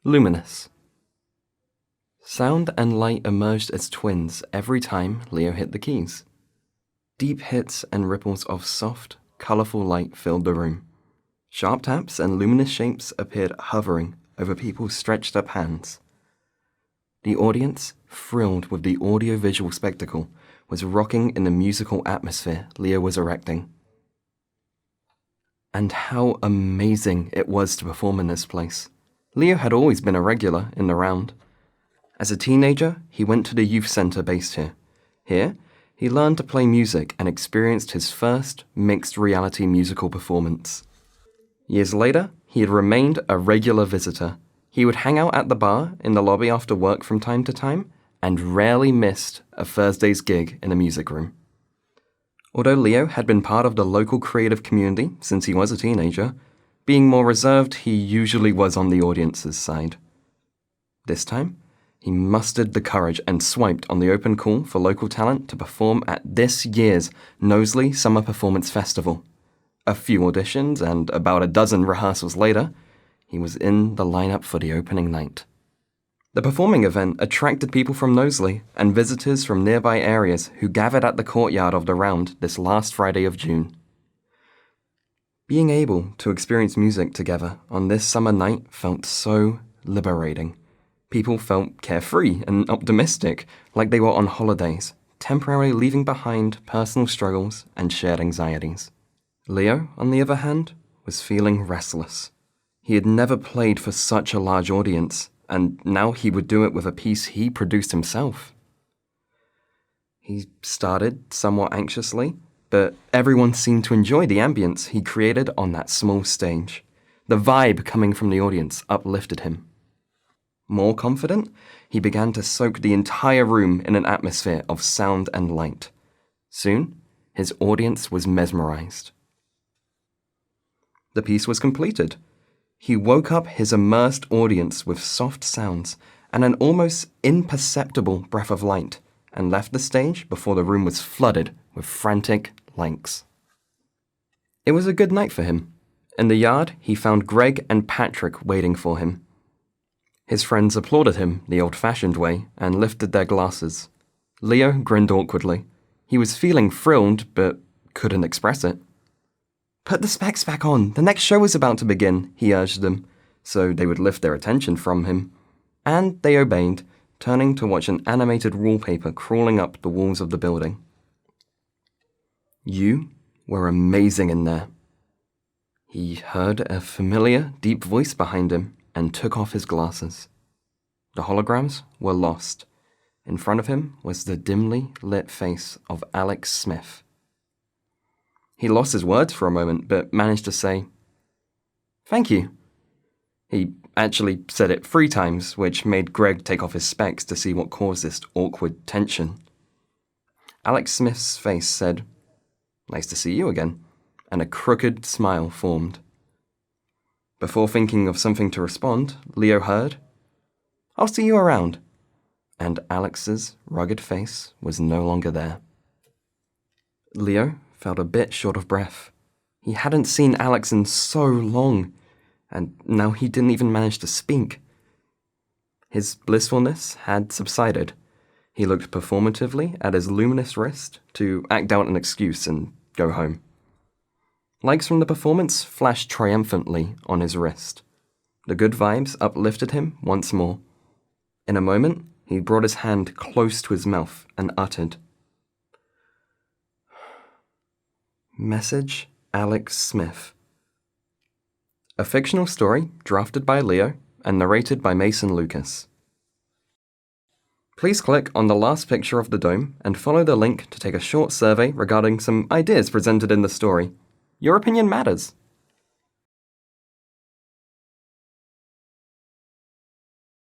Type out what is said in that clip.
Luminous. Sound and light emerged as twins every time Leo hit the keys. Deep hits and ripples of soft, colorful light filled the room. Sharp taps and luminous shapes appeared hovering over people's stretched up hands. The audience, thrilled with the audio-visual spectacle, was rocking in the musical atmosphere Leo was erecting. And how amazing it was to perform in this place. Leo had always been a regular in the round. As a teenager, he went to the youth center based here. Here, he learned to play music and experienced his first mixed reality musical performance. Years later, he had remained a regular visitor. He would hang out at the bar in the lobby after work from time to time, and rarely missed a Thursday's gig in a music room. Although Leo had been part of the local creative community since he was a teenager, being more reserved, he usually was on the audience's side. This time, he mustered the courage and swiped on the open call for local talent to perform at this year's Knowsley Summer Performance Festival. A few auditions and about a dozen rehearsals later, he was in the lineup for the opening night. The performing event attracted people from Knowsley and visitors from nearby areas who gathered at the courtyard of the Round this last Friday of June. Being able to experience music together on this summer night felt so liberating. People felt carefree and optimistic, like they were on holidays, temporarily leaving behind personal struggles and shared anxieties. Leo, on the other hand, was feeling restless. He had never played for such a large audience, and now he would do it with a piece he produced himself. He started somewhat anxiously, but everyone seemed to enjoy the ambience he created on that small stage. The vibe coming from the audience uplifted him. More confident, he began to soak the entire room in an atmosphere of sound and light. Soon, his audience was mesmerized. The piece was completed. He woke up his immersed audience with soft sounds and an almost imperceptible breath of light, and left the stage before the room was flooded with frantic likes. It was a good night for him. In the yard, he found Greg and Patrick waiting for him. His friends applauded him the old-fashioned way and lifted their glasses. Leo grinned awkwardly. He was feeling thrilled, but couldn't express it. "Put the specs back on. The next show is about to begin," he urged them, so they would lift their attention from him. And they obeyed, turning to watch an animated wallpaper crawling up the walls of the building. "You were amazing in there." He heard a familiar, deep voice behind him and took off his glasses. The holograms were lost. In front of him was the dimly lit face of Alex Smith. He lost his words for a moment, but managed to say, "Thank you." He actually said it 3 times, which made Greg take off his specs to see what caused this awkward tension. Alex Smith's face said, "Nice to see you again," and a crooked smile formed. Before thinking of something to respond, Leo heard, "I'll see you around," and Alex's rugged face was no longer there. Leo felt a bit short of breath. He hadn't seen Alex in so long, and now he didn't even manage to speak. His blissfulness had subsided. He looked performatively at his luminous wrist to act out an excuse and go home. Lights from the performance flashed triumphantly on his wrist. The good vibes uplifted him once more. In a moment, he brought his hand close to his mouth and uttered, "Message Alex Smith." A fictional story drafted by Leo and narrated by Mason Lucas. Please click on the last picture of the dome and follow the link to take a short survey regarding some ideas presented in the story. Your opinion matters.